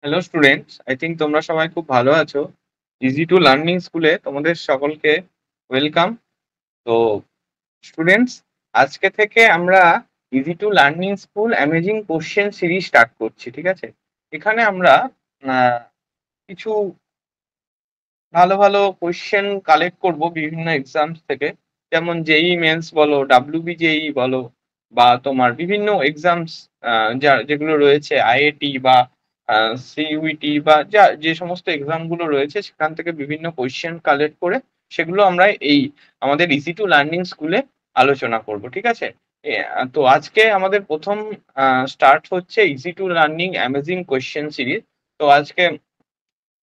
Hello students, I think তোমরা সবাই খুব ভালো আছো। ইজি টু লার্নিং স্কুলে তোমাদের সকলকে ওয়েলকাম। তো স্টুডেন্টস, আজকে থেকে আমরা easy to learning school amazing question series start করছি, ঠিক আছে? এখানে আমরা কিছু ভালো ভালো কোশ্চেন কালেক্ট করব বিভিন্ন এক্সামস থেকে, যেমন জেই মেন্স বলো, ডাব্লিউবিজেই বলো, বা তোমার বিভিন্ন এক্সামস যা যেগুলো রয়েছে আইআইটি বা সিইউইটি বা যা যে সমস্ত এক্সাম গুলো রয়েছে সেখান থেকে বিভিন্ন কোশ্চেন কালেক্ট করে সেগুলো আমরা এই আমাদের ইজি টু লার্নিং স্কুলে আলোচনা করব, ঠিক আছে? তো আজকে আমাদের প্রথম স্টার্ট হচ্ছে easy to learning amazing question series. তো আজকে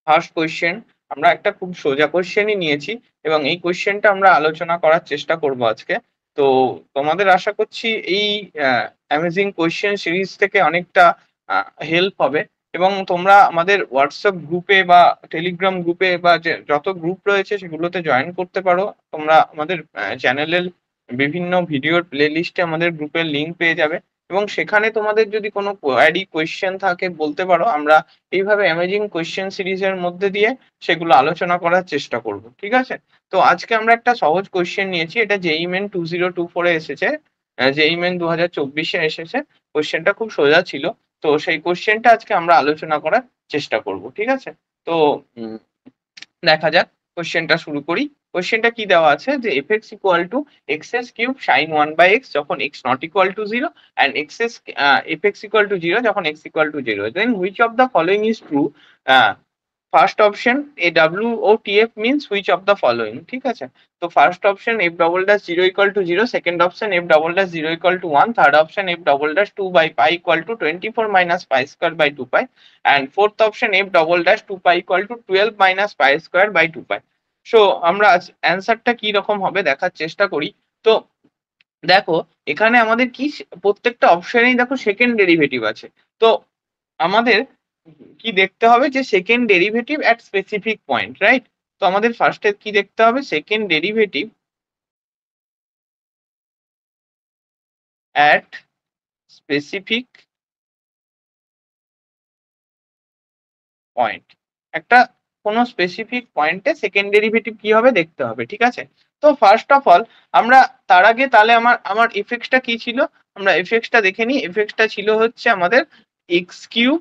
ফার্স্ট কোয়েশ্চেন আমরা একটা খুব সোজা কোয়েশ্চেনই নিয়েছি এবং এই কোয়েশ্চেনটা আমরা আলোচনা করার চেষ্টা করব আজকে। তো তোমাদের আশা করছি এই অ্যামেজিং কোয়েশ্চেন সিরিজ থেকে অনেকটা হেল্প হবে এবং তোমরা আমাদের হোয়াটসঅ্যাপ গ্রুপে বা টেলিগ্রাম গ্রুপে বা যে যত গ্রুপ রয়েছে সেগুলোতে জয়েন করতে পারো। তোমরা আমাদের চ্যানেলের বিভিন্ন ভিডিওর প্লেলিস্টে আমাদের গ্রুপের লিঙ্ক পেয়ে যাবে এবং সেখানে তোমাদের যদি কোনো কোয়ারি কোয়েশ্চেন থাকে বলতে পারো। আমরা এইভাবে অ্যামেজিং কোয়েশ্চেন সিরিজের মধ্যে দিয়ে সেগুলো আলোচনা করার চেষ্টা করব, ঠিক আছে? তো আজকে আমরা একটা সহজ কোয়েশ্চেন নিয়েছি, এটা জেইই মেন 2024 এ এসেছে, জেইই মেন 2024 এ এসেছে। কোয়েশ্চেনটা খুব সোজা ছিল। তো সেই কোয়েশ্চেনটা আজকে আমরা আলোচনা করার চেষ্টা করব, ঠিক আছে? তো উম, দেখা যাক, কোশ্চেনটা শুরু করি। কোশ্চেনটা কি দেওয়া আছে যে fx equal to X cube sine 1/x যখন x not equal to 0 and fx equal to 0 যখন x equal to 0, then which of the following is true? First option এ W O T F means which of the following, ঠিক আছে? তো first option F double dash 0 equal to 0, second option F double dash 0 equal to 1, third option F double dash 2 by pi equal to 24 minus pi square by 2 pi, and fourth option f double dash 2 pi equal to 12 minus pi square by 2 pi. So আমরা অ্যান্সারটা কি রকম হবে দেখার চেষ্টা করি। তো দেখো, এখানে আমাদের কি প্রত্যেকটা অপশনেই দেখো সেকেন্ড ডেরিভেটিভ আছে। তো আমাদের কি দেখতে হবে যে second derivative at specific point, right? তো আমাদের ফার্স্টে কি দেখতে হবে, second derivative at specific point. একটা কোনো স্পেসিফিক পয়েন্টে সেকেন্ড ডেরিভেটিভ কি হবে দেখতে হবে, ঠিক আছে? তো ফার্স্ট অফ অল আমরা তার আগে তাহলে আমার আমার এফএক্সটা কি ছিল, আমরা এফএক্সটা দেখে নিই। এফএক্সটা ছিল হচ্ছে আমাদের x cube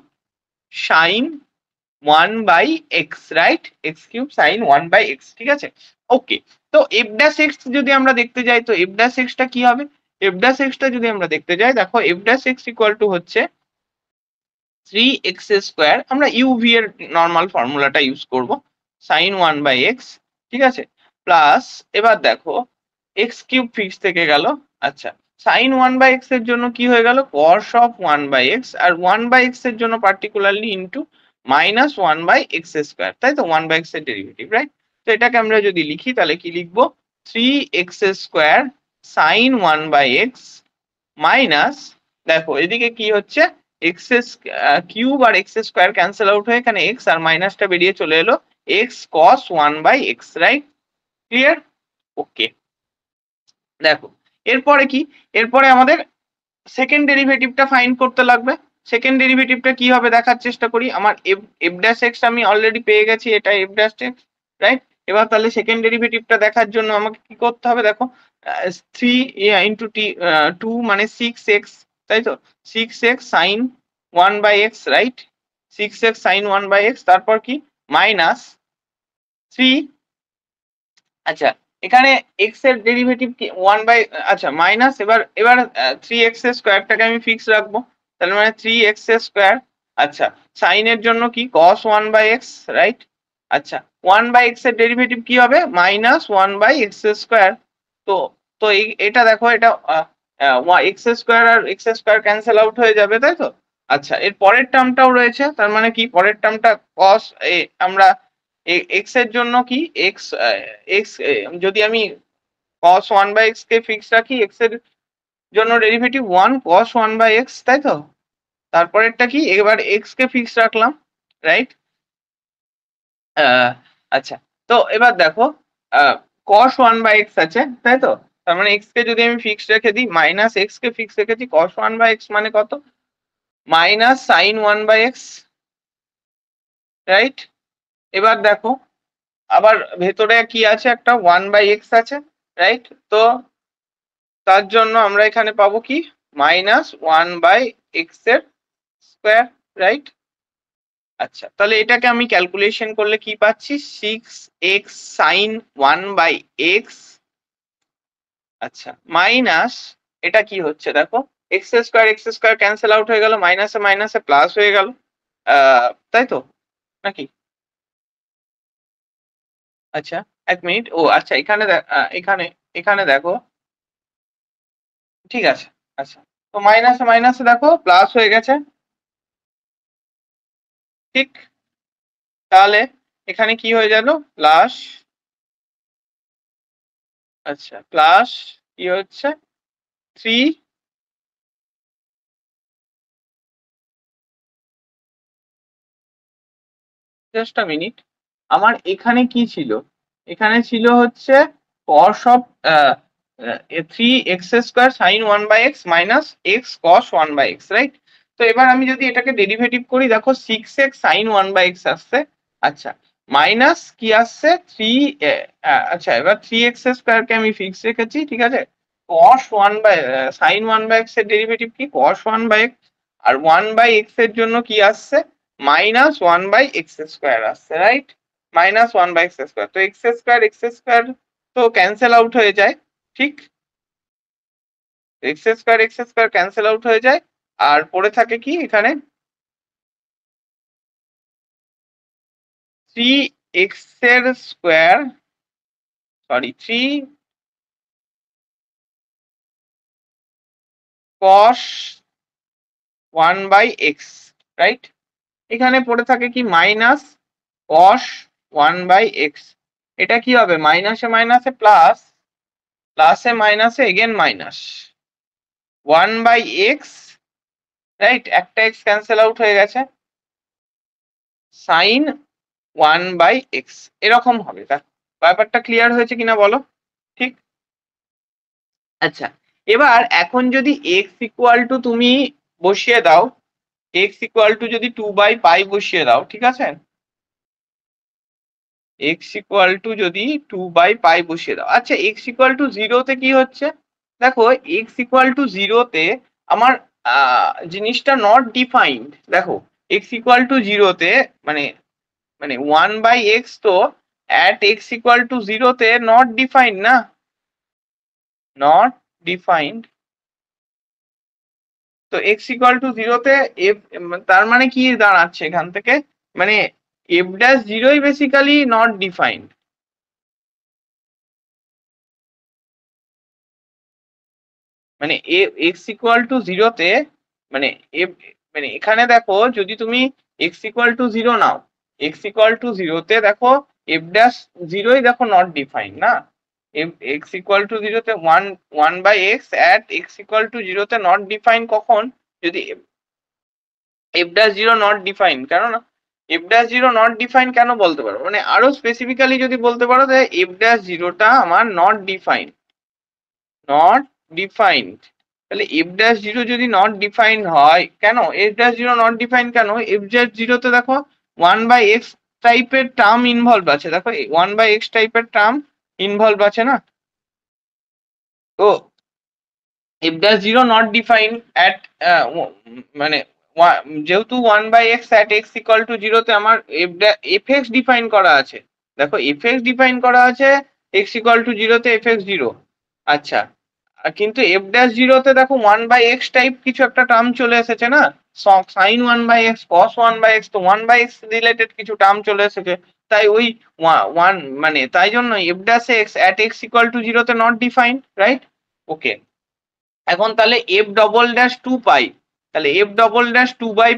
sine 1/x, right? X cube sine 1/x, ঠিক আছে? ওকে। তো এফ ড্যাশ এক্স যদি আমরা দেখতে যাই, তো এফ ড্যাশ এক্সটা কি হবে? এফ ড্যাশ এক্সটা যদি আমরা দেখতে যাই, দেখো F dash x equal to হচ্ছে 3x স্কোয়ার, আমরা ইউভি এর নর্মাল ফর্মুলাটা ইউজ করব, সাইন 1/x, ঠিক আছে? প্লাস এবার দেখো এক্স কিউব ফিক্স থেকে গেল। আচ্ছা, সাইন 1/x এর জন্য কি হয়ে গেল, cos of 1/x, R 1/x এর জন্য particularly into minus 1/x square, তাই তো? 1/x এর ডেরিভেটিভ, রাইট? তো এটাকে আমরা যদি লিখি তাহলে কি লিখবো, 3x square sine 1/x minus, দেখো এদিকে কি হচ্ছে, এক্স কিউব আর এক্স স্কোয়ার ক্যান্সেল আউট হয়ে এখানে এক্স আর মাইনাসটা বেরিয়ে চলে এলো, এক্স কস 1/x, রাইট? ক্লিয়ার? ওকে। দেখো এরপরে কি, এরপরে আমাদের সেকেন্ড ডেরিভেটিভটা ফাইন্ড করতে লাগবে। সেকেন্ড ডেরিভেটিভটা কি হবে দেখার চেষ্টা করি। আমার এফ এফ ড্যাশ এক্স আমি অলরেডি পেয়ে গেছি, এটা এফ ড্যাশ এক্স, রাইট? এবার তাহলে সেকেন্ড ডেরিভেটিভটা দেখার জন্য আমাকে কি করতে হবে, দেখো 3 ইন্টু 2 মানে 6x, তাই তো? 6x sign 1/x, right? 6x sign 1/x, তারপর কি মাইনাস 3, আচ্ছা এখানে এক্স এর ডেরিভেটিভ কি 1 বাই, আচ্ছা মাইনাস, এবার এবার 3x এর স্কোয়ারটাকে আমি ফিক্স রাখবো, তাহলে মানে 3x স্কোয়ার। আচ্ছা, সাইন এর জন্য কি cos 1/x, রাইট? আচ্ছা, 1/x এর ডেরিভেটিভ কি হবে, মাইনাস 1/x স্কোয়ার। তো তো এটা দেখো, এটা এক্স স্কোয়ার আর এক্স স্কোয়ার ক্যান্সেল আউট হয়ে যাবে, তাই তো? আচ্ছা, এর পরের টার্মটাও রয়েছে, তার মানে কি পরের টার্মটা cos, আমরা এক্স এর জন্য কি এক্স এক্স, যদি আমি cos 1/x কে ফিক্স রাখি, এক্স এর জন্য ডেরিভেটিভ 1 cos 1/x, তাই তো? তারপরেরটা কি, এবার এক্স কে ফিক্স রাখলাম, রাইট? আচ্ছা, তো এবার দেখো cos 1/x আছে, তাই তো? তার মানে এক্স কে যদি আমি ফিক্স রেখে দিই, মাইনাস এক্স কে ফিক্স রেখেছি, cos 1/x মানে কত, মাইনাস সাইন 1/x, রাইট? এবার দেখো আবার ভেতরে কি আছে, একটা 1/x আছে, রাইট? তো তার জন্য আমরা এখানে পাবো কি, -1/x এর স্কোয়ার, রাইট? আচ্ছা, তাহলে এটাকে আমি ক্যালকুলেশন করলে কি পাচ্ছি, 6x sin 1/x, আচ্ছা, মাইনাস, এটা কি হচ্ছে দেখো, এক্স স্কোয়ার ক্যান্সেল আউট হয়ে গেল, মাইনাসে মাইনাসে প্লাস হয়ে গেল, তাই তো নাকি? আচ্ছা, এক মিনিট, ও আচ্ছা, এখানে এখানে দেখো, ঠিক আছে, আচ্ছা, তো মাইনাসে মাইনাসে দেখো প্লাস হয়ে গেছে, ঠিক? তাহলে এখানে কি হয়ে গেল, প্লাস, আচ্ছা, প্লাস কি হচ্ছে, 3, জাস্ট আ মিনিট, আমার এখানে কি ছিল, এখানে ছিল হচ্ছে cos of 3x² sin 1/x minus x cos 1/x, right? তো এবার আমি যদি এটাকে ডেরিভেটিভ করি, দেখো 6x sin 1/x আসছে, আচ্ছা, মাইনাস কি আসছে, 3, আচ্ছা, এবার 3x² কে আমি ফিক্স রেখেছি, ঠিক আছে, cos 1 sin 1/x এর ডেরিভেটিভ কি, cos 1/x, আর 1/x এর জন্য কি আসছে, -1/x² আসছে, রাইট? -1/x², তো x² তো ক্যান্সেল আউট হয়ে যায়, ঠিক? x² ক্যান্সেল আউট হয়ে যায়, আর পড়ে থাকে কি এখানে, 3x এর square, sorry, 3 cos 1/x, right? এখানে পড়ে থাকে কি, মাইনাস cos 1/x, এটা কি হবে, মাইনাসে মাইনাসে প্লাস, প্লাসে মাইনাসে এগেন মাইনাস 1/x, রাইট? একটা x ক্যান্সেল আউট হয়ে গেছে, সাইন 1/x, এরকম হবে, ব্যাপারটা ক্লিয়ার হয়েছে কিনা বলো, ঠিক? আচ্ছা, এবার এখন যদি x ইকুয়াল টু তুমি বসিয়ে দাও, x ইকুয়াল টু যদি 2/পাই বসিয়ে দাও, ঠিক আছে, x ইকুয়াল টু যদি 2/পাই বসিয়ে দাও, আচ্ছা, x ইকুয়াল টু 0 তে কি হচ্ছে, দেখো x ইকুয়াল টু 0 তে আমার জিনিসটা নট ডিফাইন্ড, দেখো x ইকুয়াল টু 0 তে মানে মানে 1/x তো at x ইকুয়াল টু 0 তে নট ডিফাইন্ড না, নট ডিফাইন্ড, তো x ইকুয়াল টু 0 তে f, তার মানে কি দাঁড়াচ্ছে এখান থেকে, মানে f'0 বেসিক্যালি নট ডিফাইন্ড, মানে x ইকুয়াল টু 0 তে, মানে f, মানে এখানে দেখো যদি তুমি x equal to 0 now, x equal to 0 তে দেখো f'0 দেখো নট ডিফাইন্ড না, x ইকুয়াল টু 0 তে 1/x at x equal to 0 তে নট ডিফাইন কখন, যদি f'0 নট ডিফাইন, কেন না, f'0 নট ডিফাইন কেন বলতে পারো, মানে আরো স্পেসিফিক্যালি যদি বলতে পারো যে f'0টা আমার নট ডিফাইন, নট ডিফাইন্ড, তাহলে f'0 যদি নট ডিফাইন হয়, কেন f'0 নট ডিফাইন কেন, f'0 তে দেখো 1/x টাইপের টার্ম ইনভলভ আছে, দেখো 1/x টাইপের টার্ম ইনভলভ আছে না, তো f'0 নট ডিফাইন অ্যাট, মানে যেহেতু 1/x at x equal to 0 তে আমার fx ডিফাইন করা আছে, দেখো fx ডিফাইন করা আছে x ইকুয়াল টু 0 তে fx0, আচ্ছা, কিন্তু f'0 তে দেখো 1/x টাইপ কিছু একটা টার্ম চলে এসেছে না, sin 1/x cos 1/x, তো 1/x রিলেটেড কিছু টার্ম চলে এসেছে, তাই ওই ওয়ান, মানে তাই জন্য f'(x) at x equal to 0 তে নট ডিফাইন, রাইট? ওকে, এখন তাহলে f'(2)পাই, তাহলে f'(2)পাই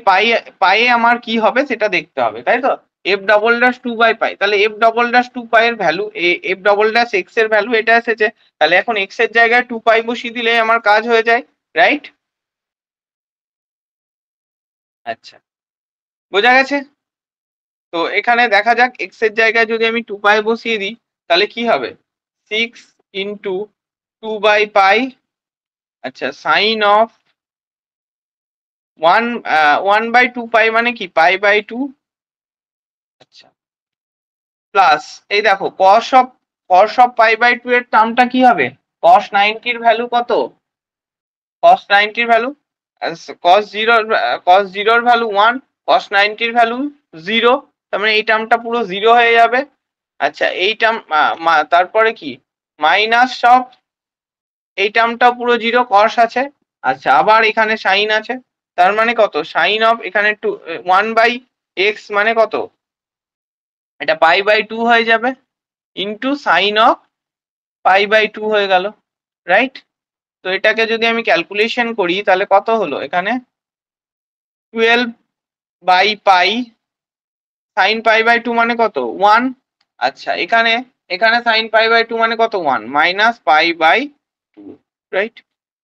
পাই আমার কি হবে সেটা দেখতে হবে, তাই তো, f'(2)পাই, তাহলে f'(2)পাই এর ভ্যালু, f'(x) এর ভ্যালু এটা এসেছে, তাহলে এখন x এর জায়গায় 2 পাই বসিয়ে দিলে আমার কাজ হয়ে যায়, রাইট? আচ্ছা, বোঝা গেছে? তো এখানে দেখা যাক x এর জায়গায় যদি আমি 2 পাই বসিয়ে দিই, তাহলে কি হবে, 6 ইন্টু 2/পাই, আচ্ছা, সাইন অফ 1/2 পাই মানে কি, পাই বাই 2, প্লাস এই দেখো cos অফ পাই বাই 2 এর টার্মটা কি হবে? cos 90 এর ভ্যালু কত? cos 90 এর ভ্যালু cos 0 এর ভ্যালু 1, cos 90 এর ভ্যালু 0, তার মানে এই টার্মটা পুরো 0 হয়ে যাবে। আচ্ছা এই টার্ম তারপরে কি মাইনাস অফ এই টার্মটা পুরো 0, cos আছে। আচ্ছা আবার এখানে sin আছে, তার মানে কত sin অফ এখানে 1 বাই x মানে কত? এটা পাই বাই 2 হয়ে যাবে into sin of pi by 2 হয়ে গেল, রাইট? তো এটাকে যদি আমি ক্যালকুলেশন করি তাহলে কত হলো এখানে 12 by pi sin pi by 2 মানে কত 1। আচ্ছা এখানে sin পাই বাই 2 মানে কত 1 মাইনাস পাই বাই 2, রাইট?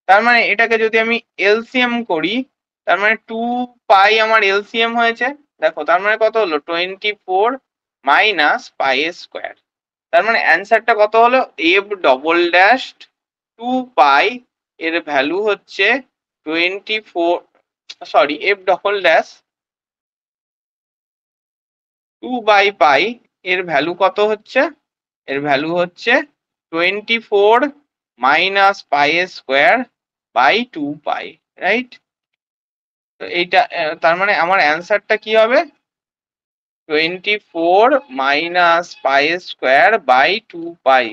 তার মানে এটাকে যদি আমি এলসিএম করি তার মানে 2 পাই আমার এলসিএম হয়েছে, দেখো তার মানে কত হলো 24 মাইনাস পাই স্কোয়ার। তার মানে অ্যান্সারটা কত হলো এফ ডবল ড্যাশ 2 পাই এর ভ্যালু হচ্ছে 24, sorry F double dash 2 by pi এর ভ্যালু কত হচ্ছে? এর ভ্যালু হচ্ছে 24 minus pi square by 2 pi, right? তো এইটা তার মানে আমার অ্যান্সারটা কি হবে 24 minus pi square by 2 pi.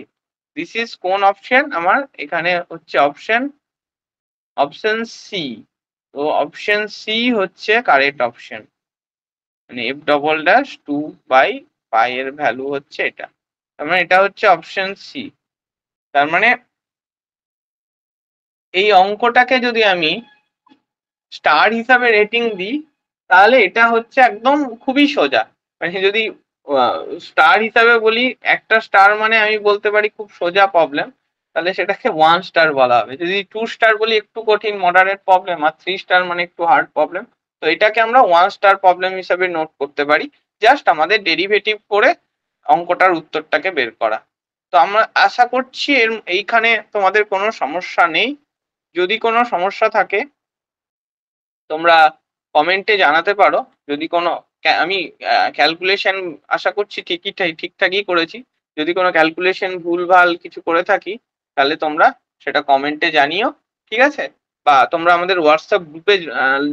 This is কোন অপশন? আমার এখানে হচ্ছে অপশন সি। তো অপশন সি হচ্ছে কারেক্ট অপশন, মানে F double dash 2 by pi এর ভ্যালু হচ্ছে এটা। তার মানে এটা হচ্ছে অপশন সি। তার মানে এই অঙ্কটাকে যদি আমি স্টার হিসাবে রেটিং দিই তাহলে এটা হচ্ছে একদম খুবই সোজা। মানে যদি স্টার হিসাবে বলি, একটা স্টার মানে আমি বলতে পারি খুব সোজা প্রবলেম, তাহলে সেটাকে 1 স্টার বলা হবে। যদি 2 স্টার বলি একটু কঠিন মডারেট প্রবলেম, আর 3 স্টার মানে একটু হার্ড প্রবলেম। তো এটাকে আমরা 1 স্টার প্রবলেম হিসাবে নোট করতে পারি, জাস্ট আমাদের ডেরিভেটিভ করে অঙ্কটার উত্তরটাকে বের করা। তো আমরা আশা করছি এইখানে তোমাদের কোনো সমস্যা নেই। যদি কোনো সমস্যা থাকে তোমরা কমেন্টে জানাতে পারো। যদি কোনো আমি ক্যালকুলেশন আশা করছি ঠিকঠাকই করেছি। যদি কোনো ক্যালকুলেশন ভুলভাল কিছু করে থাকি তাহলে তোমরা সেটা কমেন্টে জানিও, ঠিক আছে? বা তোমরা আমাদের হোয়াটসঅ্যাপ গ্রুপে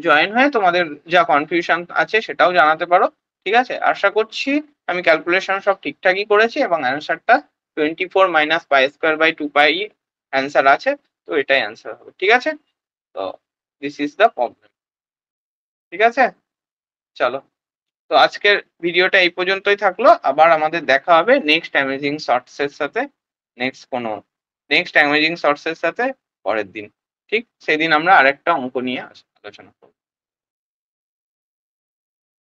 জয়েন হয়ে তোমাদের যা কনফিউশন আছে সেটাও জানাতে পারো, ঠিক আছে? আশা করছি আমি ক্যালকুলেশন সব ঠিকঠাকই করেছি এবং অ্যান্সারটা 24 minus pi square by 2 pi answer আছে। তো এটাই অ্যান্সার হবে, ঠিক আছে? তো দিস ইজ দ্য প্রবলেম, ঠিক আছে? চলো, তো আজকের ভিডিওটা এই পর্যন্তই থাকলো। আবার আমাদের দেখা হবে নেক্সট অ্যামেজিং শর্টস এর সাথে, নেক্সট অ্যামেজিং শর্টস এর সাথে পরের দিন। ঠিক সেদিন আমরা আরেকটা অঙ্ক নিয়ে আলোচনা করব।